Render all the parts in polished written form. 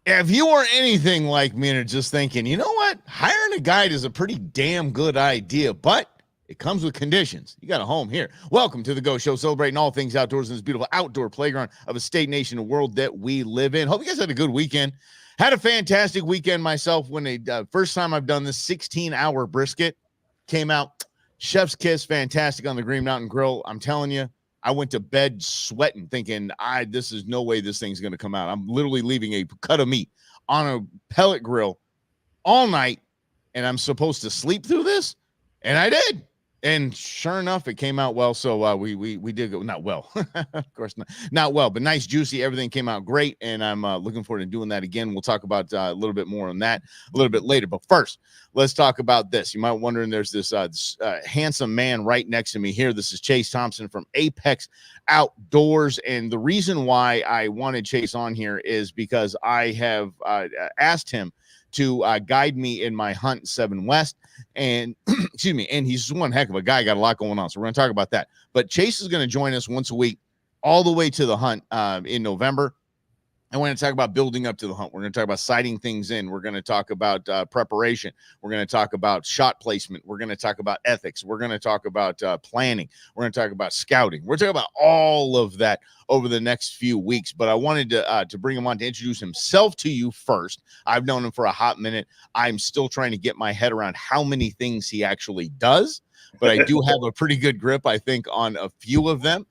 If you were anything like me and are just thinking, you know what, hiring a guide is a pretty damn good idea, but it comes with conditions. You got a home here. Welcome to the Go Show, celebrating all things outdoors in this beautiful outdoor playground of a state, nation, and world that we live in. Hope you guys had a good weekend. Had a fantastic weekend myself. When first time I've done this 16-hour brisket came out, chef's kiss, fantastic on the Green Mountain Grill. I'm telling you, I went to bed sweating, thinking, this is no way this thing's going to come out. I'm literally leaving a cut of meat on a pellet grill all night, and I'm supposed to sleep through this, and I did. And sure enough, it came out well. So we did go, not well, of course not well, but nice, juicy. Everything came out great, and I'm looking forward to doing that again. We'll talk about a little bit more on that a little bit later. But first, let's talk about this. You might wonder, there's this handsome man right next to me here. This is Chase Thompson from Apex Outdoors, and the reason why I wanted Chase on here is because I have asked him to guide me in my hunt 7 West, and excuse me, and he's one heck of a guy, got a lot going on, so we're going to talk about that. But Chase is going to join us once a week all the way to the hunt in November. And we're going to talk about building up to the hunt. We're going to talk about sighting things in. We're going to talk about preparation. We're going to talk about shot placement. We're going to talk about ethics. We're going to talk about planning. We're going to talk about scouting. We're talking about all of that over the next few weeks. But I wanted to bring him on to introduce himself to you first. I've known him for a hot minute. I'm still trying to get my head around how many things he actually does, but I do have a pretty good grip, I think, on a few of them.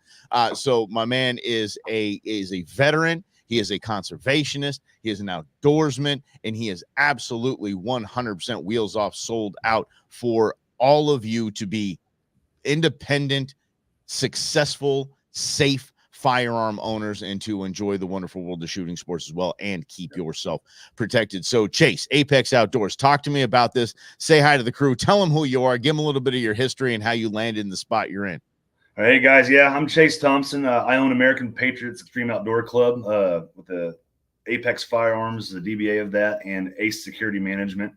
So my man is a veteran. He is a conservationist. He is an outdoorsman, and he is absolutely 100% wheels off, sold out for all of you to be independent, successful, safe firearm owners and to enjoy the wonderful world of shooting sports as well and keep yourself protected. So Chase, Apex Outdoors, talk to me about this. Say hi to the crew. Tell them who you are. Give them a little bit of your history and how you landed in the spot you're in. Hey guys, yeah, I'm Chase Thompson. I own American Patriots Extreme Outdoor Club with the Apex Firearms, the DBA of that, and Ace Security Management.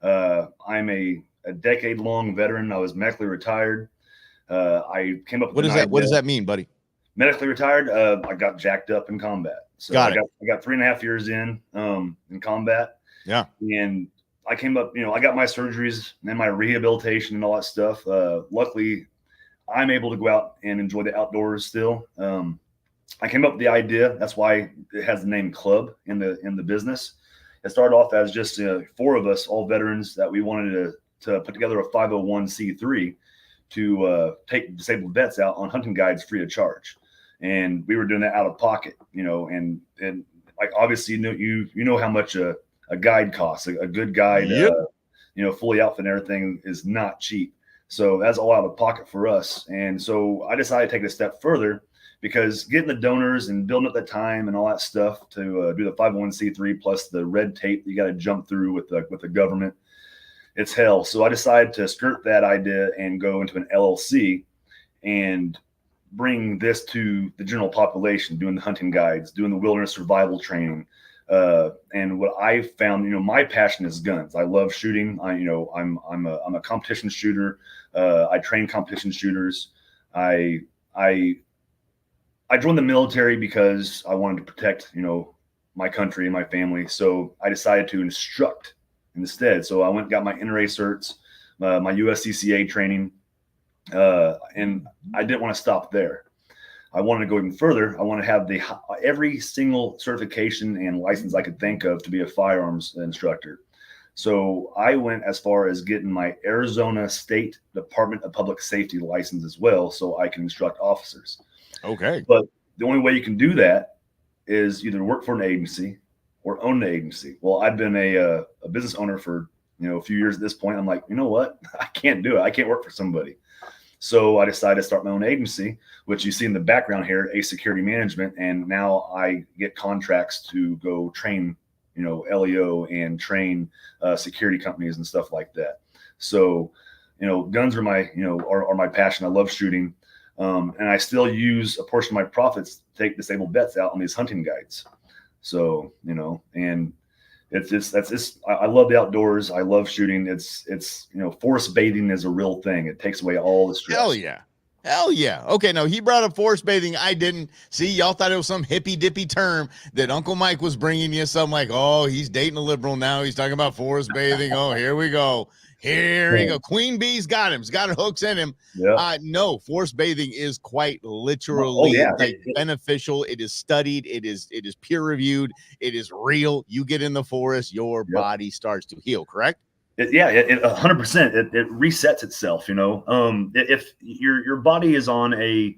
I'm a decade-long veteran. I was medically retired. I came up with what does that mean, buddy? Medically retired. I got jacked up in combat. So I got 3.5 years in combat. Yeah. And I came up, I got my surgeries and my rehabilitation and all that stuff. Luckily, I'm able to go out and enjoy the outdoors still. I came up with the idea. That's why it has the name club in the business. It started off as just 4 of us, all veterans, that we wanted to put together a 501c3 to take disabled vets out on hunting guides free of charge. And we were doing that out of pocket, and like obviously you know how much a guide costs. A good guide, yep. Fully outfit and everything is not cheap. So that's all out of pocket for us. And so I decided to take it a step further, because getting the donors and building up the time and all that stuff to do the 501c3 plus the red tape you got to jump through with the government, it's hell. So I decided to skirt that idea and go into an LLC and bring this to the general population, doing the hunting guides, doing the wilderness survival training. And what I found, my passion is guns. I love shooting. I'm a competition shooter. I train competition shooters. I joined the military because I wanted to protect, my country and my family. So I decided to instruct instead. So I went and got my NRA certs, my USCCA training, and I didn't want to stop there. I wanted to go even further. I want to have every single certification and license I could think of to be a firearms instructor. So I went as far as getting my Arizona State Department of Public Safety license as well, so I can instruct officers. Okay. But the only way you can do that is either work for an agency or own an agency. Well, I've been a business owner for a few years at this point. I'm like, you know what? I can't do it. I can't work for somebody. So I decided to start my own agency, which you see in the background here, Ace Security Management. And now I get contracts to go train, LEO and train security companies and stuff like that. So, guns are my, are my passion. I love shooting. And I still use a portion of my profits to take disabled vets out on these hunting guides. So, and I love the outdoors. I love shooting. It's forest bathing is a real thing. It takes away all the stress. Hell yeah. Hell yeah. Okay, no, he brought up forest bathing. I didn't. See, y'all thought it was some hippy dippy term that Uncle Mike was bringing you. Something like, oh, he's dating a liberal now. He's talking about forest bathing. Oh, here we go. Here you go. Queen Bee's got him. He's got her hooks in him. Yeah. No, forest bathing is quite Oh literally yeah. like beneficial. It is studied. It is peer reviewed. It is real. You get in the forest, your body starts to heal, correct? It 100%. It resets itself. If your body is on a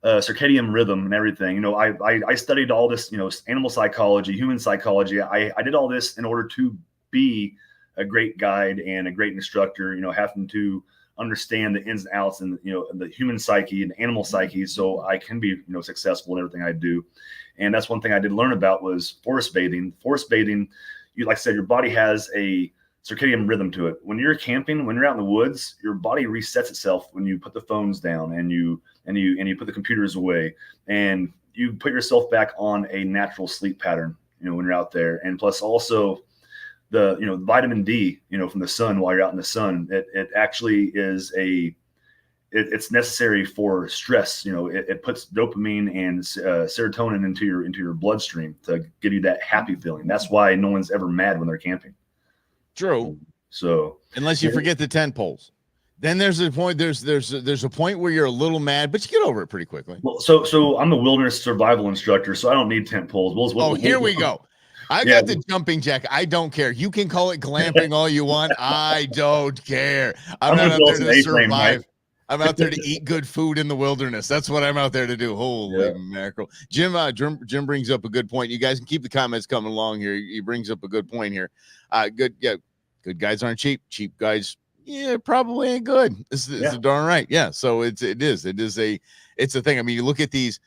circadian rhythm and everything. I studied all this. Animal psychology, human psychology. I did all this in order to be a great guide and a great instructor. Having to understand the ins and outs and the human psyche and animal psyche, so I can be successful in everything I do. And that's one thing I did learn about was forest bathing. Forest bathing, like I said, your body has a circadian rhythm to it. When you're camping, when you're out in the woods, your body resets itself when you put the phones down and you put the computers away and you put yourself back on a natural sleep pattern, when you're out there. And plus also the vitamin D, from the sun while you're out in the sun, it actually is it's necessary for stress. It puts dopamine and serotonin into your bloodstream to give you that happy feeling. That's why no one's ever mad when they're camping. True. So unless you forget the tent poles, then there's a point. There's a point where you're a little mad, but you get over it pretty quickly. Well, so I'm the wilderness survival instructor, so I don't need tent poles. Here we go. I got the jumping jack. I don't care. You can call it glamping all you want. I don't care. I'm not out there to survive. I'm out there to eat good food in the wilderness. That's what I'm out there to do. Holy mackerel. Jim brings up a good point. You guys can keep the comments coming along here. He brings up a good point here. Good guys aren't cheap. Cheap guys, probably ain't good. This is darn right. Yeah. So it's a thing. I mean, you look at these,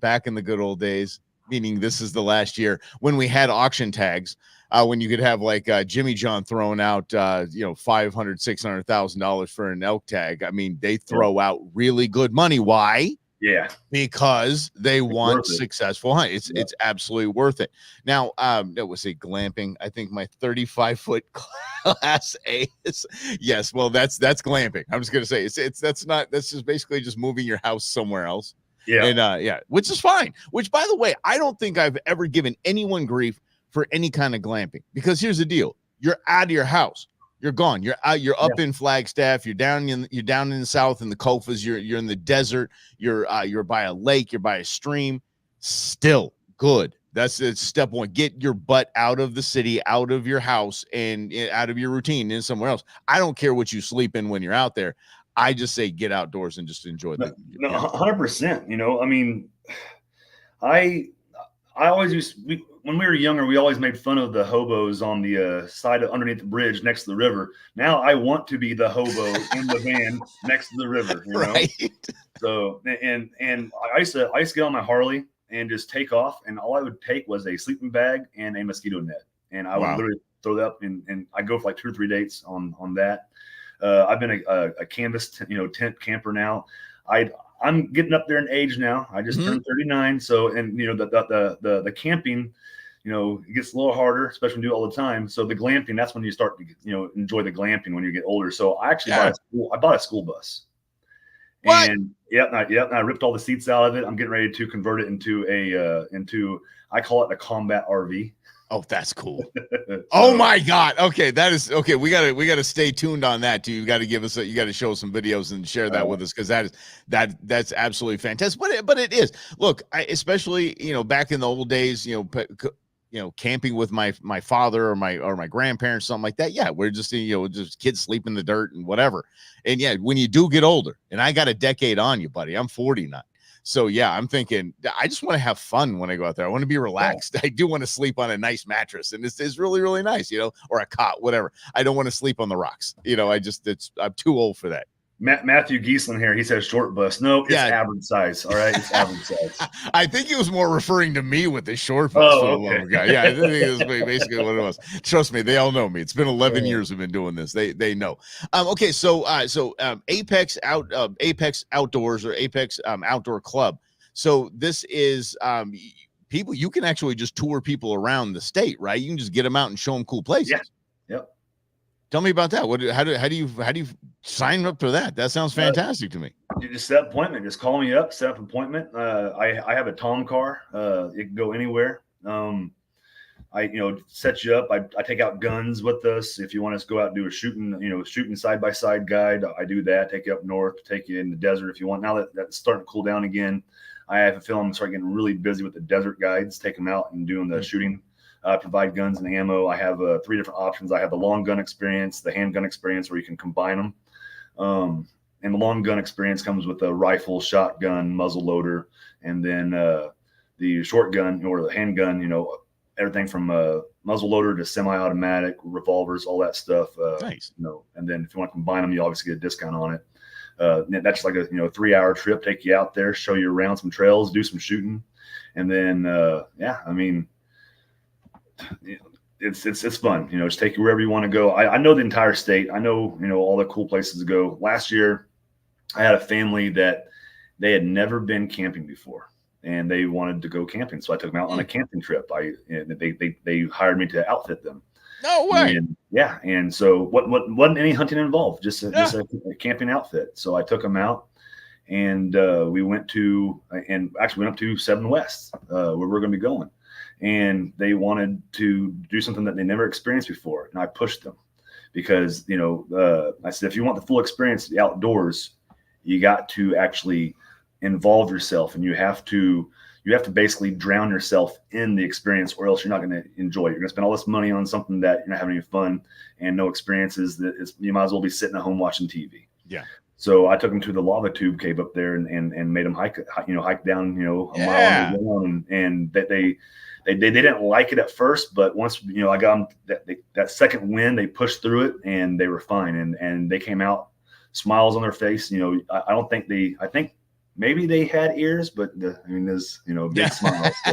back in the good old days, meaning this is the last year when we had auction tags, when you could have like Jimmy John throwing out, $500,000, $600,000 for an elk tag. I mean, they throw out really good money. Why? Yeah, because they want successful hunt. It's absolutely worth it. Now, that was glamping. I think my 35-foot Class A is yes. Well, that's glamping. I'm just gonna say that's just basically just moving your house somewhere else. Yeah, and which is fine. Which, by the way, I don't think I've ever given anyone grief for any kind of glamping, because here's the deal: you're out of your house. You're gone. You're out. You're up in Flagstaff. You're down in the south in the Kofas. You're in the desert. You're by a lake. You're by a stream. Still good. That's step one. Get your butt out of the city, out of your house, and out of your routine, and somewhere else. I don't care what you sleep in when you're out there. I just say get outdoors and just enjoy the. 100%. I mean, I always when we were younger, we always made fun of the hobos on the side underneath the bridge next to the river. Now I want to be the hobo in the van next to the river. Right. So and I used to get on my Harley and just take off, and all I would take was a sleeping bag and a mosquito net, and I would literally throw that up, and I go for like 2 or 3 dates on that. I've been a canvas tent camper now. I'm getting up there in age now. I just turned 39. So, and the camping, it gets a little harder, especially when you do it all the time. So the glamping, that's when you start to, enjoy the glamping when you get older. So I actually bought a school bus. What? And I ripped all the seats out of it. I'm getting ready to convert it into I call it a combat RV. Oh, that's cool. Oh my God. Okay. That is okay. We gotta stay tuned on that too. You got to give us you got to show some videos and share that with us, because that's absolutely fantastic. But it is. Look, especially, back in the old days, camping with my father or my grandparents, something like that. Yeah. We're just, just kids sleep in the dirt and whatever. And when you do get older, and I got a decade on you, buddy, I'm 49. So yeah, I'm thinking I just want to have fun when I go out there. I want to be relaxed. I do want to sleep on a nice mattress, and it's really, really nice, or a cot, whatever. I don't want to sleep on the rocks. I'm too old for that. Matthew Giesland here. He says short bus. No, it's average size. All right, it's average size. I think he was more referring to me with the short bus. Okay. Yeah, I think it was basically what it was. Trust me, they all know me. It's been 11 years we've been doing this. They know. Okay, so Apex Outdoors or Apex Outdoor Club. So this is people. You can actually just tour people around the state, right? You can just get them out and show them cool places. Yeah. Yep. Tell me about that. How do you sign up for that? That sounds fantastic to me. You just set appointment. Just call me up, set up appointment. I have a Tom car. It can go anywhere. I set you up. I take out guns with us. If you want us to go out and do a shooting side by side guide, I do that. Take you up north, take you in the desert if you want. Now that that's starting to cool down again, I have a feeling I'm starting getting really busy with the desert guides. Take them out and doing the shooting. Provide guns and ammo. I have 3 different options. I have the long gun experience, the handgun experience, where you can combine them. And the long gun experience comes with a rifle, shotgun, muzzle loader, and then the short gun or the handgun. Everything from muzzle loader to semi-automatic, revolvers, all that stuff. Nice. And then if you want to combine them, you obviously get a discount on it. That's like a 3-hour trip. Take you out there, show you around some trails, do some shooting, and then it's fun. Just take you wherever you want to go. I know the entire state. I know all the cool places to go. Last year, I had a family that they had never been camping before, and they wanted to go camping. So I took them out on a camping trip. They hired me to outfit them. No way. And so wasn't any hunting involved, just a camping outfit. So I took them out, and we went up to 7 West, where we're going to be going. And they wanted to do something that they never experienced before, and I pushed them because I said, if you want the full experience, the outdoors, you got to actually involve yourself, and you have to basically drown yourself in the experience, or else you're not going to enjoy it. You're going to spend all this money on something that you're not having any fun and no experiences. You might as well be sitting at home watching TV. Yeah. So I took them to the lava tube cave up there and made them hike down a mile down, and they didn't like it at first, but once I got them that second wind, they pushed through it and they were fine, and they came out smiles on their face. I think maybe they had ears, but there's big smile. So.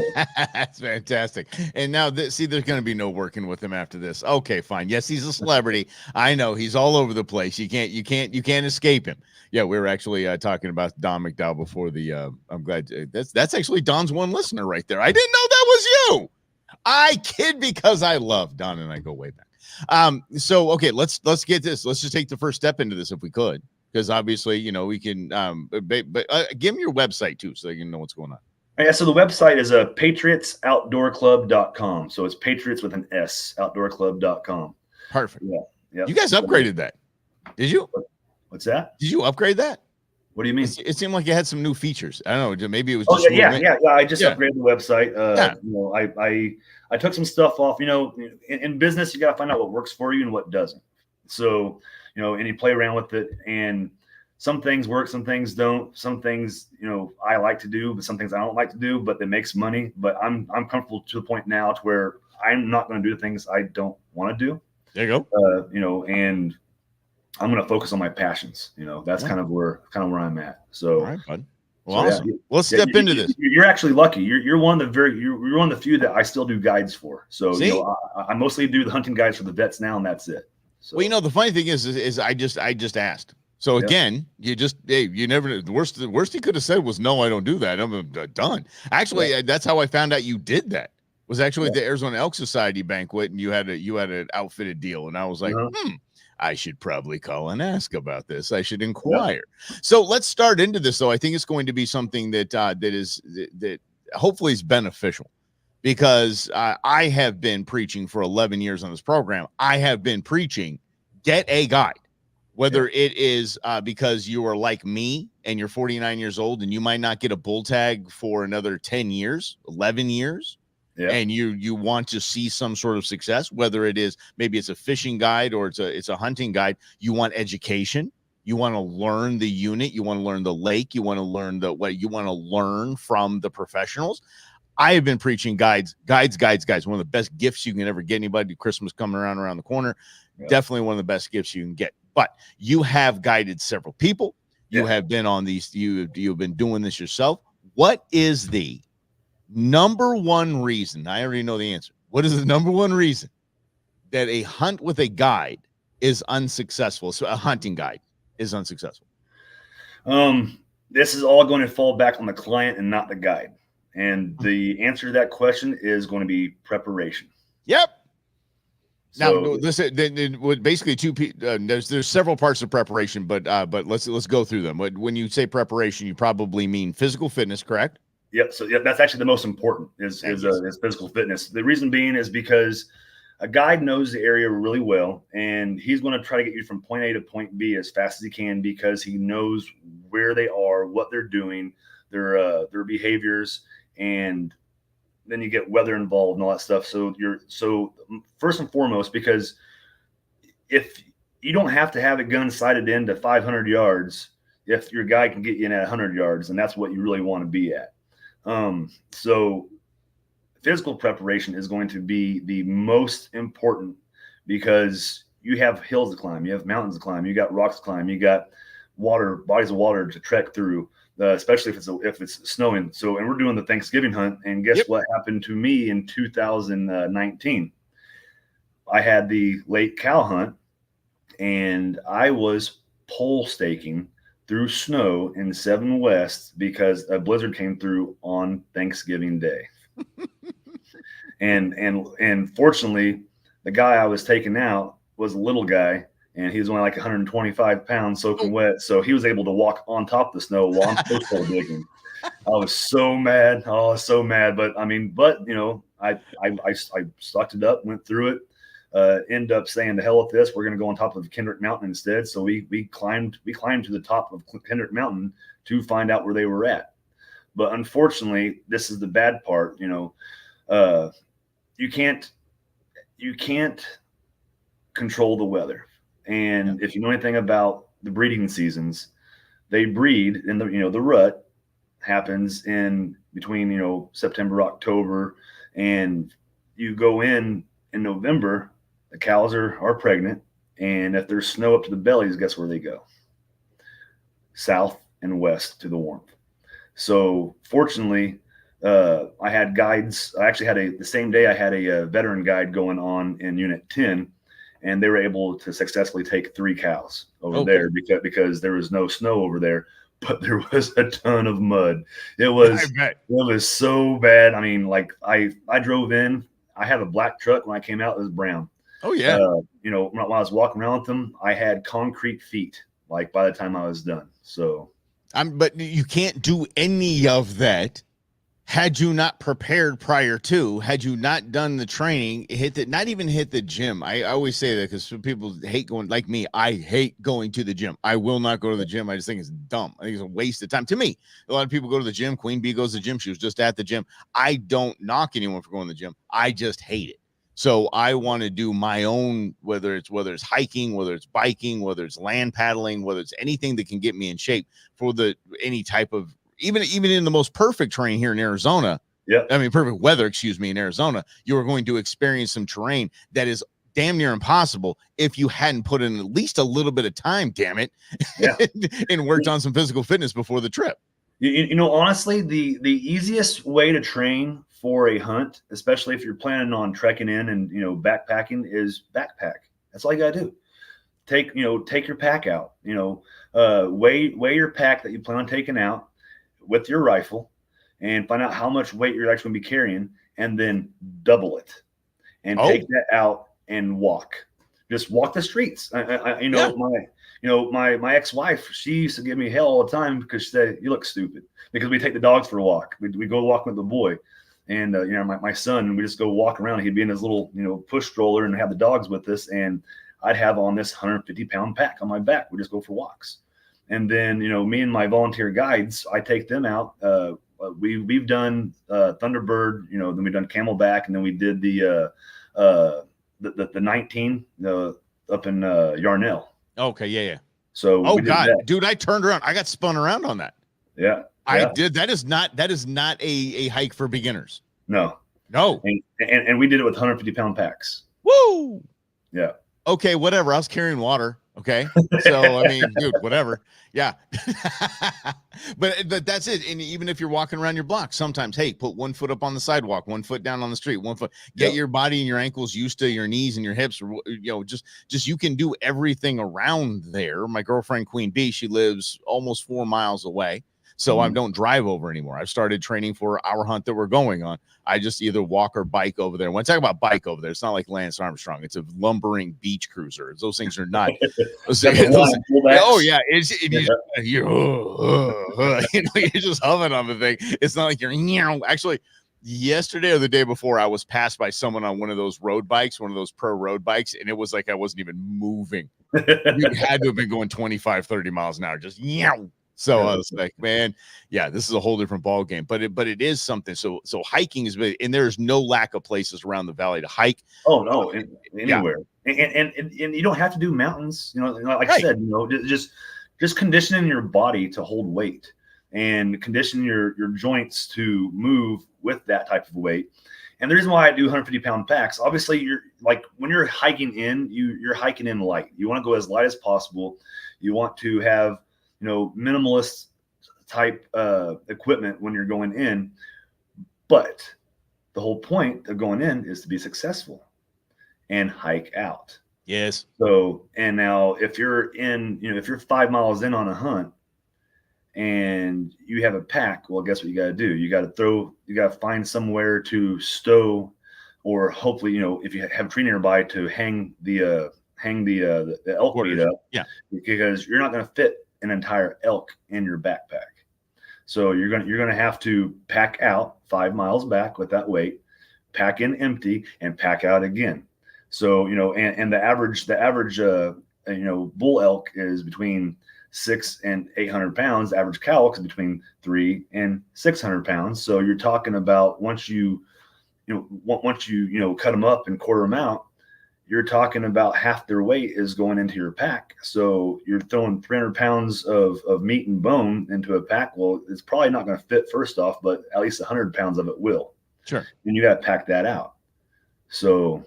That's fantastic. And now there's going to be no working with him after this. Okay, fine. Yes, he's a celebrity. I know he's all over the place. You can't escape him. Yeah, we were actually talking about Don McDowell before the. I'm glad that's actually Don's one listener right there. I didn't know that was you. I kid because I love Don and I go way back. So okay, let's get this. Let's just take the first step into this if we could. Because obviously, we can, but give me your website too, so you know what's going on. Yeah, so the website is patriotsoutdoorclub.com. So it's Patriots with an S, outdoorclub.com. Perfect. Yeah. You guys upgraded that. Did you? What's that? Did you upgrade that? What do you mean? It seemed like you had some new features. I don't know. Maybe it was just I just upgraded the website. I took some stuff off. In business, you got to find out what works for you and what doesn't. So, and you play around with it, and some things work, some things don't. Some things, I like to do, but some things I don't like to do, but it makes money. But I'm comfortable to the point now to where I'm not going to do the things I don't want to do. There you go. And I'm going to focus on my passions. That's kind of where I'm at. So, all right, bud. Well, awesome. Let's step into this. You're actually lucky. You're one of the few that I still do guides for. So, I mostly do the hunting guides for the vets now, and that's it. So. Well, the funny thing is I just asked. So again, you never. The worst he could have said was, "No, I don't do that. I'm done." Actually, that's how I found out you did that. Was actually at the Arizona Elk Society banquet, and you had an outfitted deal, and I was like, I should probably call and ask about this. I should inquire. Yeah. So let's start into this, though. I think it's going to be something that hopefully is beneficial. Because I have been preaching for 11 years on this program. I have been preaching, get a guide, whether it is because you are like me and you're 49 years old and you might not get a bull tag for another 10 years, 11 years, and you want to see some sort of success, whether it is maybe it's a fishing guide or it's a hunting guide. You want education. You want to learn the unit. You want to learn the lake. You want to learn what you want to learn from the professionals. I have been preaching guides. One of the best gifts you can ever get anybody. Christmas coming around the corner. Yeah. Definitely one of the best gifts you can get. But you have guided several people. You have been on these. You've been doing this yourself. What is the number one reason? I already know the answer. What is the number one reason that a hunt with a guide is unsuccessful? So a hunting guide is unsuccessful. This is all going to fall back on the client and not the guide. And the answer to that question is going to be preparation. Yep. Now, So listen, then it would basically there's several parts of preparation, but let's go through them. When you say preparation, you probably mean physical fitness, correct? yeah, so yeah, that's actually the most important is physical fitness. The reason being is because a guide knows the area really well, and he's going to try to get you from point A to point B as fast as he can because he knows where they are, what they're doing, their behaviors, and then you get weather involved and all that stuff. So first and foremost, because if you don't have to have a gun sighted in to 500 yards, if your guy can get you in at 100 yards, and that's what you really want to be at. So physical preparation is going to be the most important because you have hills to climb, you have mountains to climb, you got rocks to climb, you got bodies of water to trek through, especially if it's snowing. So, and we're doing the Thanksgiving hunt, and guess what happened to me in 2019? I had the late cow hunt, and I was pole staking through snow in 7 West because a blizzard came through on Thanksgiving Day. and fortunately, the guy I was taking out was a little guy, and he was only like 125 pounds soaking wet. So he was able to walk on top of the snow while I'm pole digging. I was so mad. Oh, I was so mad. But I mean, I sucked it up, went through it. End up saying, "The hell with this. We're going to go on top of Kendrick Mountain instead." So we climbed to the top of Kendrick Mountain to find out where they were at. But unfortunately, this is the bad part. You can't control the weather. And if you know anything about the breeding seasons, they breed in the rut happens in between September, October, and you go in November. The cows are pregnant, and if there's snow up to the bellies, guess where they go? South and west to the warmth. So fortunately, I had guides. I actually had the same day I had a veteran guide going on in Unit 10, and they were able to successfully take 3 cows over there because there was no snow over there, but there was a ton of mud. It was so bad. I mean, like I drove in. I had a black truck. When I came out, it was brown. Oh yeah. When I was walking around with them, I had concrete feet. Like by the time I was done. So, but you can't do any of that had you not prepared prior to, had you not done the training, not even hit the gym. I always say that because people hate going, like me, I hate going to the gym. I will not go to the gym. I just think it's dumb. I think it's a waste of time. To me, a lot of people go to the gym. Queen Bee goes to the gym. She was just at the gym. I don't knock anyone for going to the gym. I just hate it. So I want to do my own, whether it's hiking, whether it's biking, whether it's land paddling, whether it's anything that can get me in shape for any type of, even in the most perfect terrain here in Arizona. Yeah. I mean, perfect weather, in Arizona, you are going to experience some terrain that is damn near impossible if you hadn't put in at least a little bit of time, damn it, and worked on some physical fitness before the trip. Honestly, the easiest way to train for a hunt, especially if you're planning on trekking in and backpacking, is backpack. That's all you gotta do. Take your pack out. Weigh your pack that you plan on taking out with your rifle, and find out how much weight you're actually gonna be carrying, and then double it, and take that out and walk. Just walk the streets. My ex-wife, she used to give me hell all the time because she said, "You look stupid," because we take the dogs for a walk. We go walk with the boy. And, my son, we just go walk around. He'd be in his little, push stroller and have the dogs with us. And I'd have on this 150-pound pack on my back. We just go for walks. And then, me and my volunteer guides, I take them out. We've done Thunderbird, then we've done Camelback. And then we did the 19 up in Yarnell. Okay. Yeah. So, God, dude, I turned around. I got spun around on that. Yeah. I did. That is not a hike for beginners. No. And we did it with 150-pound packs. Woo. Yeah. Okay. Whatever. I was carrying water. Okay. So, I mean, dude, whatever. Yeah. but that's it. And even if you're walking around your block, sometimes, hey, put 1 foot up on the sidewalk, 1 foot down on the street, 1 foot, get your body and your ankles used to your knees and your hips, or, just you can do everything around there. My girlfriend, Queen Bee, she lives almost 4 miles away. So I don't drive over anymore. I've started training for our hunt that we're going on. I just either walk or bike over there. When I talk about bike over there, it's not like Lance Armstrong. It's a lumbering beach cruiser. Those things are not. Oh yeah, you're just humming on the thing. It's not like you're actually. Yesterday or the day before, I was passed by someone on one of those road bikes, one of those pro road bikes, and it was like I wasn't even moving. You had to have been going 25, 30 miles an hour, just So I was like, man, yeah, this is a whole different ball game. But it is something. So hiking is big, and there's no lack of places around the valley to hike. Oh no, anywhere. And you don't have to do mountains. Like I said, just conditioning your body to hold weight and condition your joints to move with that type of weight. And the reason why I do 150-pound packs, obviously, you're like when you're hiking in, you're hiking in light. You want to go as light as possible. You want to have minimalist type equipment when you're going in. But the whole point of going in is to be successful and hike out. Yes. So, and now if you're in, if you're 5 miles in on a hunt, and you have a pack, well, guess what you got to do? You got to find somewhere to stow, or hopefully, if you have a tree nearby, to hang the elk meat up. Yeah. Because you're not going to fit an entire elk in your backpack. So you're going to have to pack out 5 miles back with that weight, pack in empty, and pack out again. So, and the average bull elk is between 600 and 800 pounds. The average cow elk is between 300 and 600 pounds. So you're talking about once you cut them up and quarter them out, you're talking about half their weight is going into your pack. So you're throwing 300 pounds of meat and bone into a pack. Well, it's probably not going to fit first off, but at least 100 pounds of it will. Sure. And you got to pack that out. So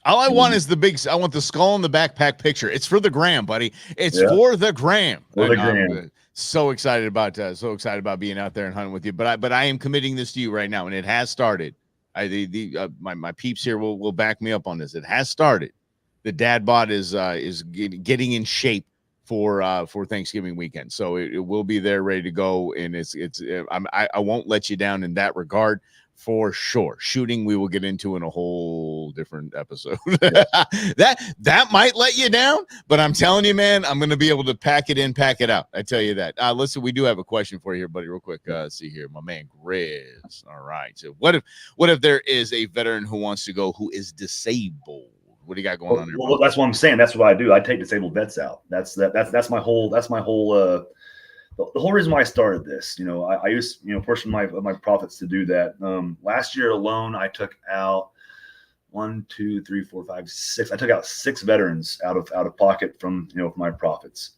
all I want is I want the skull in the backpack picture. It's for the gram, buddy. It's for the gram. For the gram. So excited about being out there and hunting with you. But I am committing this to you right now, and it has started. My peeps here will back me up on this. It has started. The dad bod is getting in shape for Thanksgiving weekend, so it will be there, ready to go, and I won't let you down in that regard. For sure. Shooting, we will get into in a whole different episode. that might let you down, but I'm telling you, man, I'm going to be able to pack it in, pack it out. I tell you that. Listen, we do have a question for you here, buddy, real quick. See here, my man Grizz. All right. So what if there is a veteran who wants to go who is disabled? What do you got going on there? Well, that's what I'm saying. That's what I do. I take disabled vets out. That's my whole. The whole reason why I started this, I used, a portion of my profits to do that. Last year alone, I took out 1, 2, 3, 4, 5, 6. I took out 6 veterans out of pocket from my profits.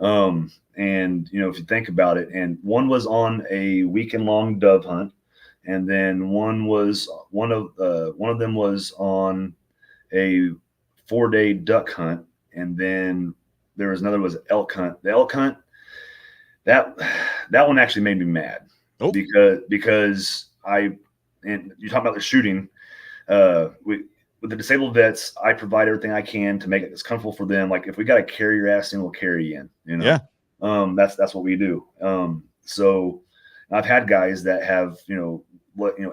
And if you think about it, and one was on a weekend-long dove hunt, and then one of them was on a 4-day duck hunt, and then there was another was elk hunt. The elk hunt. That one actually made me mad because and you talk about the shooting, with the disabled vets, I provide everything I can to make it as comfortable for them. Like if we got to carry your ass in, we'll carry you in, Yeah. That's what we do. So I've had guys that have,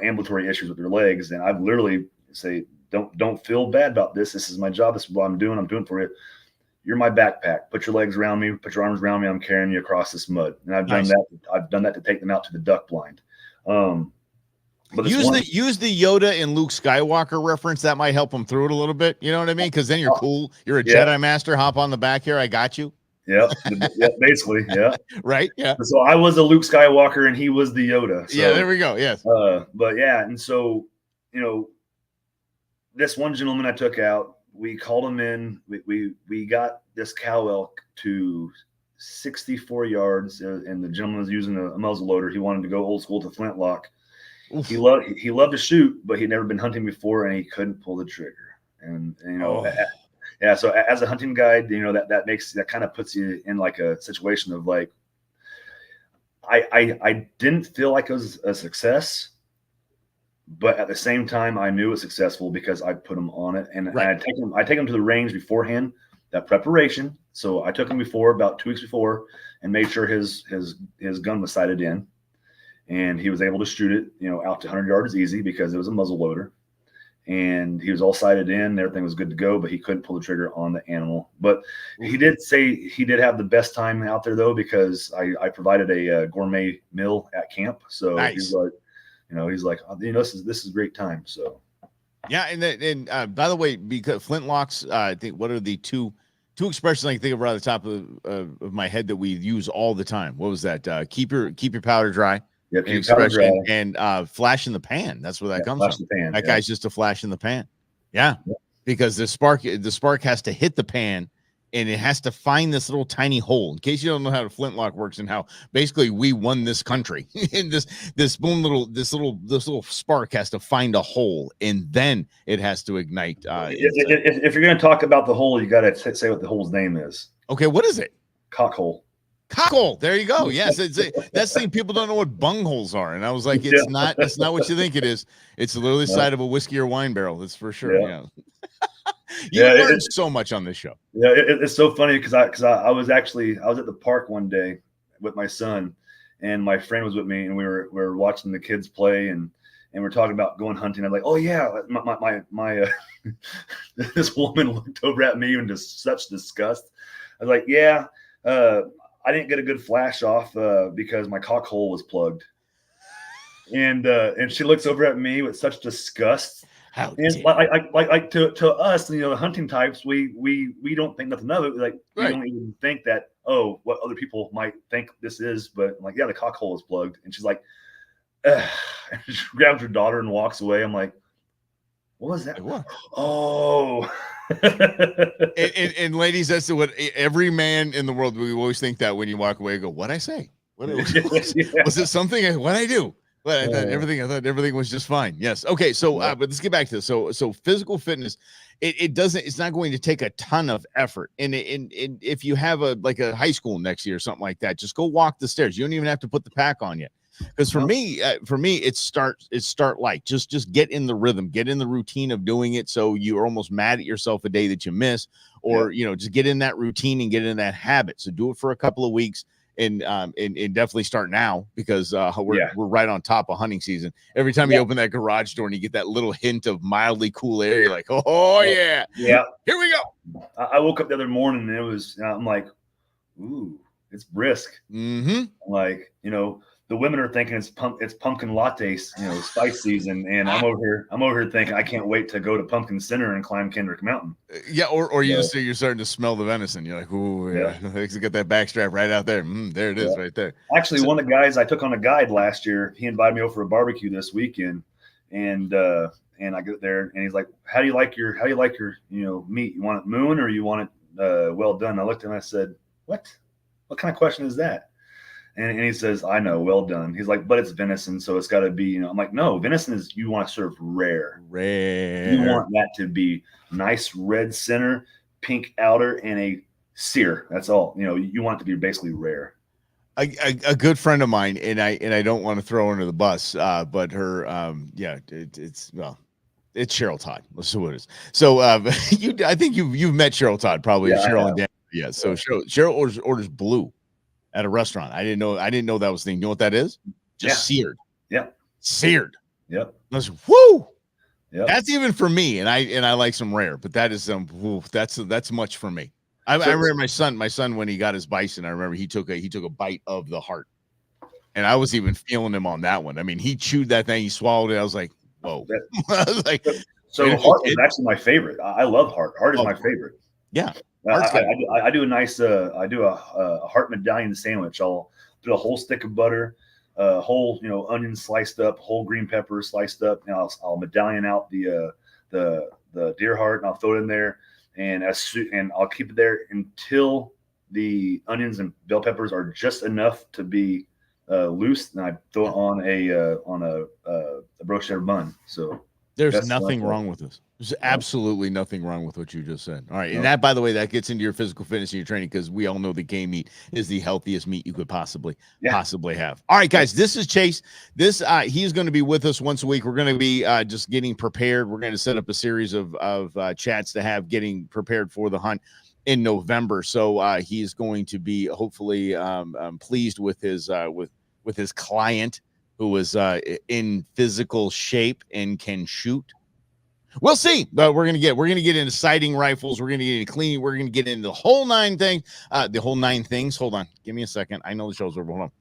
ambulatory issues with their legs, and I've literally say, don't feel bad about this. This is my job. This is what I'm doing. I'm doing for you. You're my backpack. Put your legs around me. Put your arms around me. I'm carrying you across this mud. And I've done that. I've done that to take them out to the duck blind. But use the Yoda and Luke Skywalker reference. That might help them through it a little bit. You know what I mean? Because then you're cool. You're a Jedi Master. Hop on the back here. I got you. Yeah. Basically. Yeah. Right. Yeah. So I was the Luke Skywalker and he was the Yoda. So, yeah. There we go. Yes. But yeah. And so, this one gentleman I took out, we called him in. We got this cow elk to 64 yards, and the gentleman was using a muzzle loader. He wanted to go old school to flintlock. Oof. He loved to shoot, but he'd never been hunting before, and he couldn't pull the trigger. And so as a hunting guide, that kind of puts you in like a situation of like, I didn't feel like it was a success. But at the same time, I knew it was successful because I put them on it, and right. I take them to the range beforehand that preparation. So I took him before, about 2 weeks before, and made sure his gun was sighted in, and he was able to shoot it, out to 100 yards easy because it was a muzzle loader, and he was all sighted in. Everything was good to go, but he couldn't pull the trigger on the animal. But he did say he did have the best time out there though, because I provided a gourmet meal at camp. So Nice. he's like, this is a great time. So. Yeah, and by the way, because flintlocks, I think what are the two expressions I can think of right at the top of my head that we use all the time? What was that? Keep your powder dry. Yeah, keep your powder dry. And flash in the pan. That's where that comes from. Pan, that guy's just a flash in the pan. Yeah, because the spark has to hit the pan. And it has to find this little tiny hole. In case you don't know how the flintlock works and how basically we won this country, and this little spark has to find a hole, and then it has to ignite. If you're going to talk about the hole, you got to say what the hole's name is. Okay, what is it? Cockhole. Cockhole. There you go. Yes, that's the thing. People don't know what bungholes are, and I was like, it's not what you think it is. It's literally the side of a whiskey or wine barrel. That's for sure. Yeah. You learn so much on this show. Yeah, it's so funny because I was at the park one day with my son, and my friend was with me, and we were watching the kids play, and we're talking about going hunting. I'm like, oh yeah, my this woman looked over at me in just such disgust. I was like, yeah, I didn't get a good flash off because my cock hole was plugged, and she looks over at me with such disgust. And like to us, the hunting types, we don't think nothing of it. Like we don't even think that, what other people might think this is. But I'm like, yeah, the cock hole is plugged. And she's like, and she grabs her daughter and walks away. I'm like, what was that? What? Oh. and ladies, that's what every man in the world, we always think that when you walk away, go, what'd I say? Was it something? What'd I do? Well, I thought everything was just fine. Yes. Okay. So, but let's get back to this. So physical fitness, it's not going to take a ton of effort. And if you have a high school next year or something like that, just go walk the stairs. You don't even have to put the pack on yet. Because for me, it's start light. Just get in the rhythm, get in the routine of doing it. So you're almost mad at yourself a day that you miss, or, just get in that routine and get in that habit. So do it for a couple of weeks. And definitely start now, because we're right on top of hunting season. Every time you open that garage door and you get that little hint of mildly cool air, you're like, oh yeah, here we go. I woke up the other morning and it was, I'm like, ooh, it's brisk. Mm-hmm. Like, the women are thinking it's pumpkin latte, spice season, and I'm over here thinking I can't wait to go to Pumpkin Center and climb Kendrick Mountain. Or you're starting to smell the venison. You're like, ooh, yeah, let's get that backstrap right out there. There it is, right there. Actually, one of the guys I took on a guide last year, he invited me over for a barbecue this weekend, and I get there and he's like, how do you like your meat? You want it moon or you want it well done? I looked at him and I said, what kind of question is that? And he says, I know, well done. He's like, but it's venison, so it's got to be, I'm like, no, venison is, you want to serve rare. Rare. You want that to be nice red center, pink outer, and a sear. That's all. You want it to be basically rare. A good friend of mine, and I don't want to throw her under the bus, but her, it's Cheryl Todd. Let's see what it is. So I think you've met Cheryl Todd, probably. Yeah, Cheryl and Dan. Yeah. So Cheryl orders blue at a restaurant. I didn't know that was the thing. You know what that is? Just seared. Yeah. Seared. Yep. Woo. Yep. That's even for me, and I like some rare, but that is that's much for me. I remember my son when he got his bison. I remember he took a bite of the heart, and I was even feeling him on that one. I mean, he chewed that thing, he swallowed it. I was like, whoa. I was like, so heart is actually my favorite. I love heart. Heart is my favorite. Yeah. I do a nice a heart medallion sandwich. I'll put a whole stick of butter, whole onions sliced up, whole green peppers sliced up, and I'll medallion out the deer heart, and I'll throw it in there, and I'll keep it there until the onions and bell peppers are just enough to be loose, and I throw it on a brocherie bun. So there's nothing wrong with this. There's absolutely nothing wrong with what you just said. All right. And that, by the way, that gets into your physical fitness and your training, because we all know that game meat is the healthiest meat you could possibly have. All right, guys, this is Chase. He's going to be with us once a week. We're going to be just getting prepared. We're going to set up a series of chats to have getting prepared for the hunt. in November. So he's going to be hopefully pleased with his client who is in physical shape and can shoot. We'll see, but we're gonna get into sighting rifles. We're gonna get into cleaning. We're gonna get into the whole nine things. Hold on, give me a second. I know the show's over. Hold on.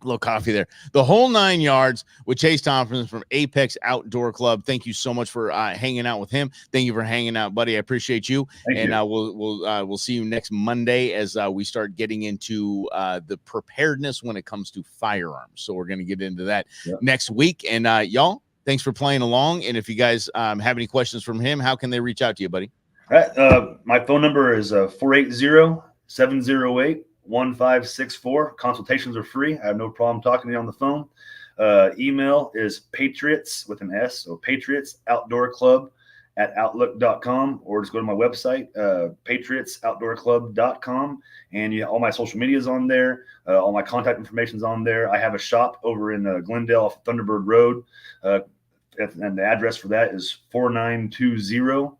A little coffee there. The whole 9 yards with Chase Thompson from Apex Outdoor Club. Thank you so much for hanging out with him. Thank you for hanging out, buddy. I appreciate you. Thank you. We'll see you next Monday as we start getting into the preparedness when it comes to firearms. So we're going to get into that next week. And y'all, thanks for playing along. And if you guys have any questions from him, how can they reach out to you, buddy? All right. My phone number is 480-708-1564. Consultations are free. I have no problem talking to you on the phone. Email is patriots with an S, so patriotsoutdoorclub@outlook.com, or just go to my website, patriotsoutdoorclub.com, and all my social media is on there. All my contact information is on there. I have a shop over in Glendale off Thunderbird Road, and the address for that is 4920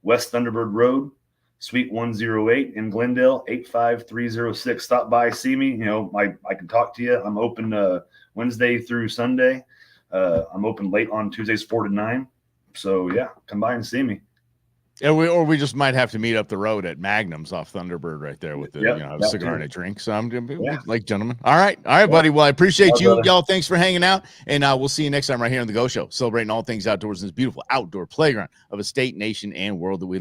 West Thunderbird Road, Suite 108 in Glendale, 85306. Stop by, see me. I can talk to you. I'm open Wednesday through Sunday. I'm open late on Tuesdays 4 to 9. So yeah, come by and see me. Yeah, we just might have to meet up the road at Magnum's off Thunderbird right there with the cigar and a drink. So I'm gonna be like gentlemen. All right, buddy. Well, I appreciate you, y'all. Thanks for hanging out, and we'll see you next time right here on the Go Show, celebrating all things outdoors in this beautiful outdoor playground of a state, nation, and world that we